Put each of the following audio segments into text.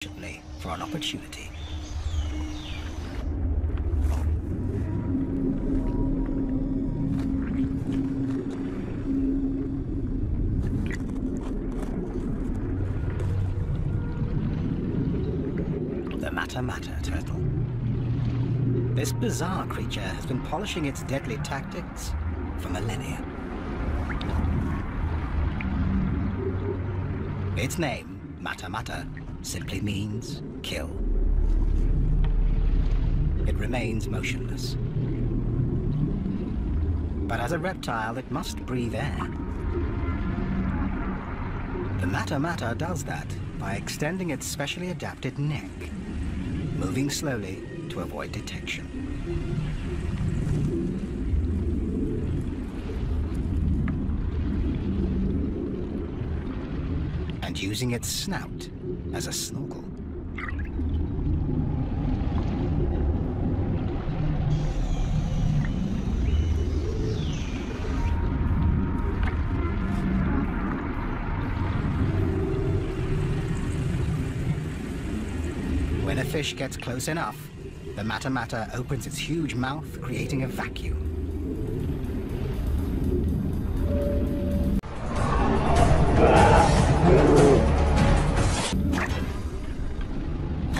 for an opportunity. The Mata turtle. This bizarre creature has been polishing its deadly tactics for millennia. Its name, Mata, simply means kill. It remains motionless. But as a reptile, it must breathe air. The Mata does that by extending its specially adapted neck, moving slowly to avoid detection. And using its snout as a snorkel. When a fish gets close enough, the Mata opens its huge mouth, creating a vacuum.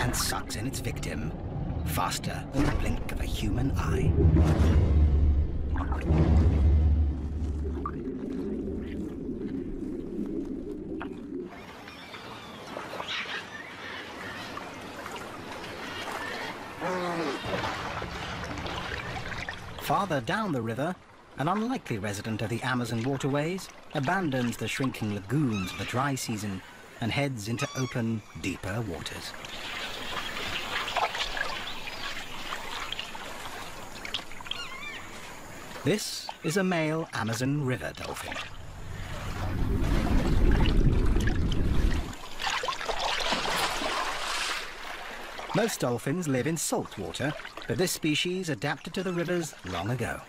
And sucks in its victim faster than the blink of a human eye. Farther down the river, an unlikely resident of the Amazon waterways abandons the shrinking lagoons of the dry season and heads into open, deeper waters. This is a male Amazon river dolphin. Most dolphins live in salt water, but this species adapted to the rivers long ago.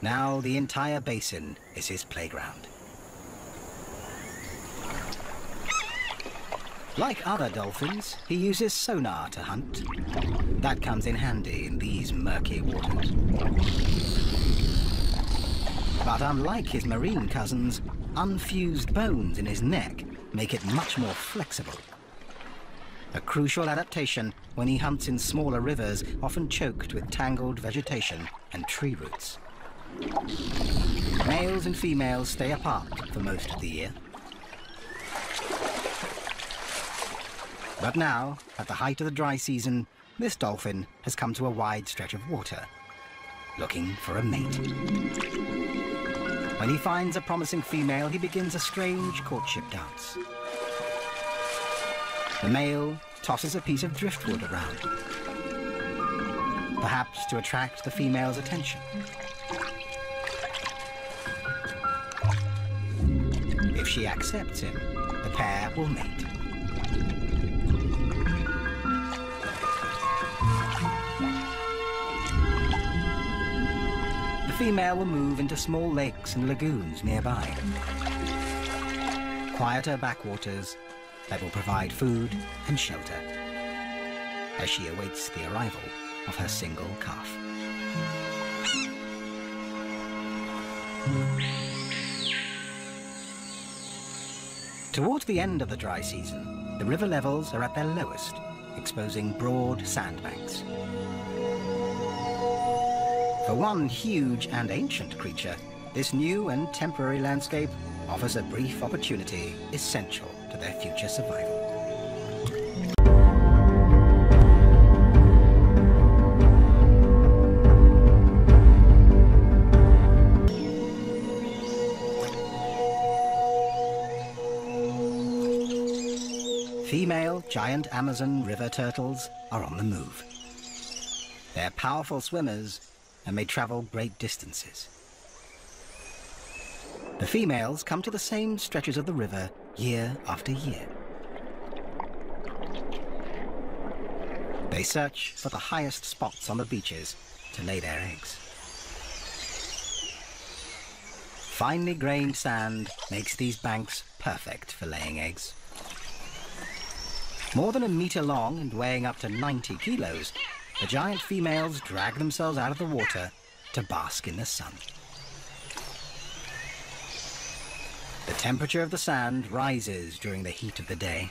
Now the entire basin is his playground. Like other dolphins, he uses sonar to hunt. That comes in handy in these murky waters. But unlike his marine cousins, unfused bones in his neck make it much more flexible. A crucial adaptation when he hunts in smaller rivers, often choked with tangled vegetation and tree roots. Males and females stay apart for most of the year. But now, at the height of the dry season, this dolphin has come to a wide stretch of water, looking for a mate. When he finds a promising female, he begins a strange courtship dance. The male tosses a piece of driftwood around, perhaps to attract the female's attention. If she accepts him, the pair will mate. The female will move into small lakes and lagoons nearby. Quieter backwaters that will provide food and shelter as she awaits the arrival of her single calf. Towards the end of the dry season, the river levels are at their lowest, exposing broad sandbanks. For one huge and ancient creature, this new and temporary landscape offers a brief opportunity essential to their future survival. Female giant Amazon river turtles are on the move. They're powerful swimmers and may travel great distances. The females come to the same stretches of the river year after year. They search for the highest spots on the beaches to lay their eggs. finely grained sand makes these banks perfect for laying eggs. More than a meter long and weighing up to 90 kilos, the giant females drag themselves out of the water to bask in the sun. The temperature of the sand rises during the heat of the day.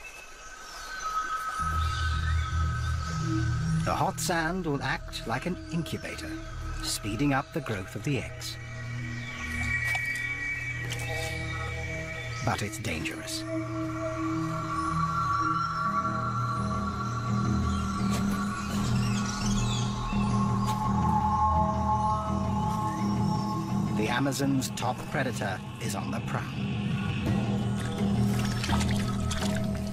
The hot sand will act like an incubator, speeding up the growth of the eggs. But it's dangerous. The Amazon's top predator is on the prowl.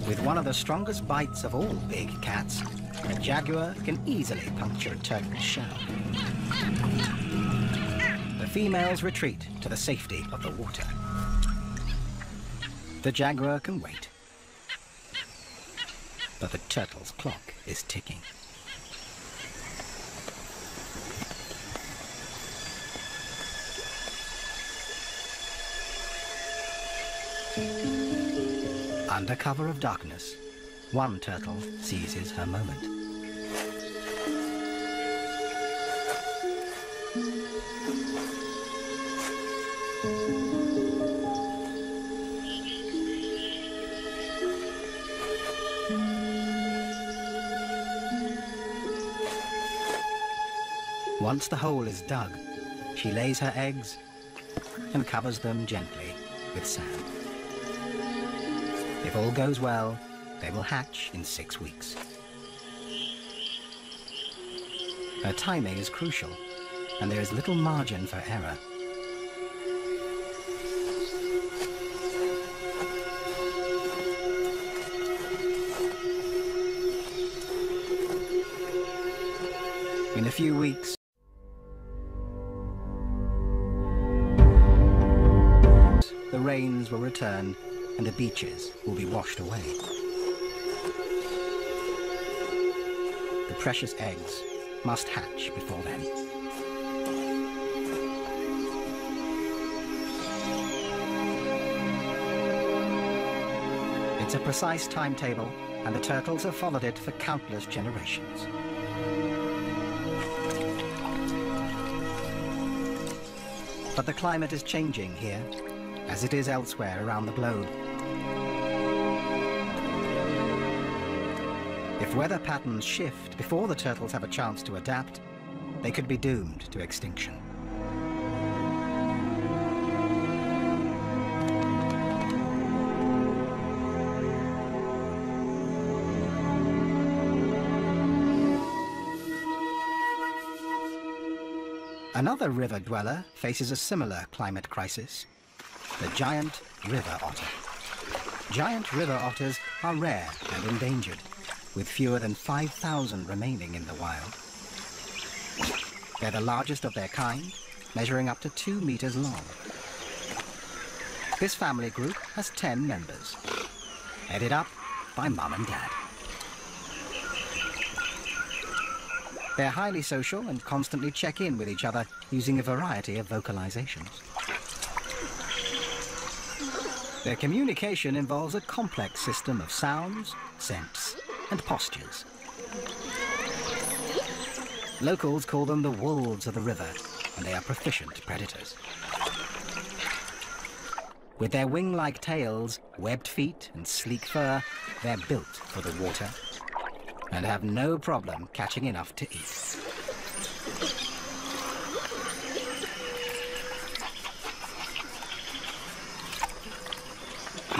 With one of the strongest bites of all big cats, a jaguar can easily puncture a turtle's shell. The females retreat to the safety of the water. The jaguar can wait, but the turtle's clock is ticking. Under cover of darkness, one turtle seizes her moment. Once the hole is dug, she lays her eggs and covers them gently with sand. If all goes well, they will hatch in 6 weeks. Her timing is crucial, and there is little margin for error. In a few weeks, the rains will return and the beaches will be washed away. The precious eggs must hatch before then. It's a precise timetable, and the turtles have followed it for countless generations. But the climate is changing here, as it is elsewhere around the globe. If weather patterns shift before the turtles have a chance to adapt, they could be doomed to extinction. Another river dweller faces a similar climate crisis: the giant river otter. Giant river otters are rare and endangered, with fewer than 5,000 remaining in the wild. They're the largest of their kind, measuring up to 2 meters long. This family group has 10 members, headed up by Mum and Dad. They're highly social and constantly check in with each other using a variety of vocalizations. Their communication involves a complex system of sounds, scents, and postures. Locals call them the wolves of the river, and they are proficient predators. With their wing-like tails, webbed feet, and sleek fur, they're built for the water and have no problem catching enough to eat.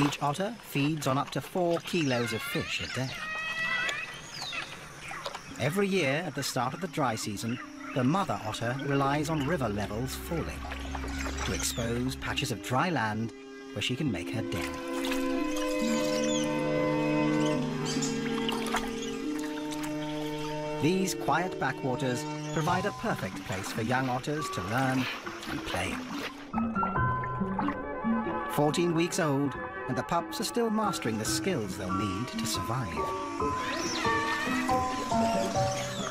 Each otter feeds on up to 4 kilos of fish a day. Every year, at the start of the dry season, the mother otter relies on river levels falling to expose patches of dry land where she can make her den. These quiet backwaters provide a perfect place for young otters to learn and play. 14 weeks old, and the pups are still mastering the skills they'll need to survive.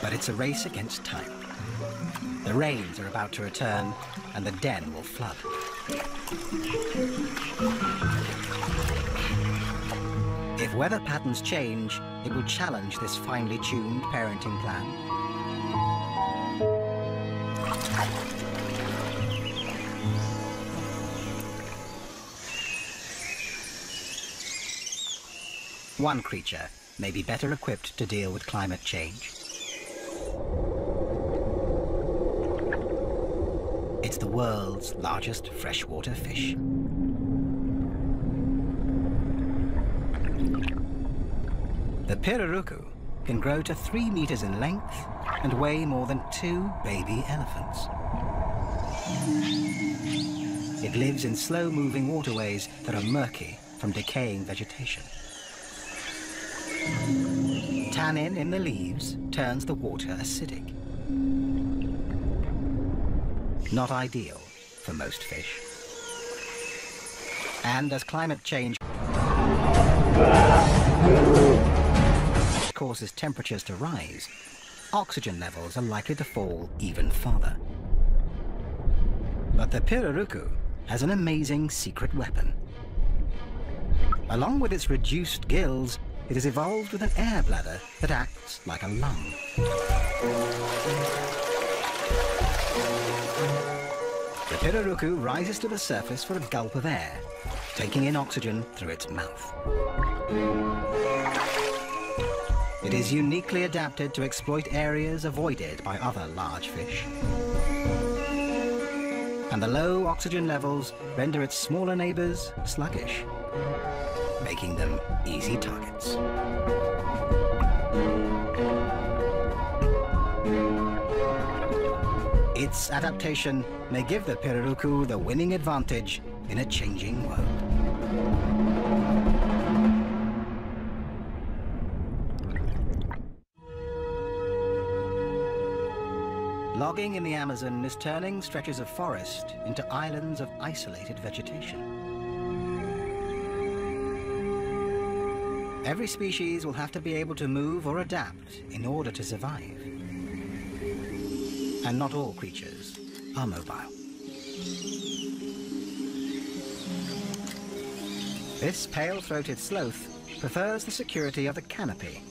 But it's a race against time. The rains are about to return, and the den will flood. If weather patterns change, it will challenge this finely tuned parenting plan. One creature may be better equipped to deal with climate change. It's the world's largest freshwater fish. The pirarucu can grow to 3 meters in length and weigh more than 2 baby elephants. It lives in slow-moving waterways that are murky from decaying vegetation. Tannin in the leaves turns the water acidic. Not ideal for most fish. And as climate change causes temperatures to rise, oxygen levels are likely to fall even farther. But the pirarucu has an amazing secret weapon. Along with its reduced gills, it has evolved with an air bladder that acts like a lung. The pirarucu rises to the surface for a gulp of air, taking in oxygen through its mouth. It is uniquely adapted to exploit areas avoided by other large fish. And the low oxygen levels render its smaller neighbors sluggish, making them easy targets. Its adaptation may give the pirarucu the winning advantage in a changing world. Logging in the Amazon is turning stretches of forest into islands of isolated vegetation. Every species will have to be able to move or adapt in order to survive. And not all creatures are mobile. This pale-throated sloth prefers the security of the canopy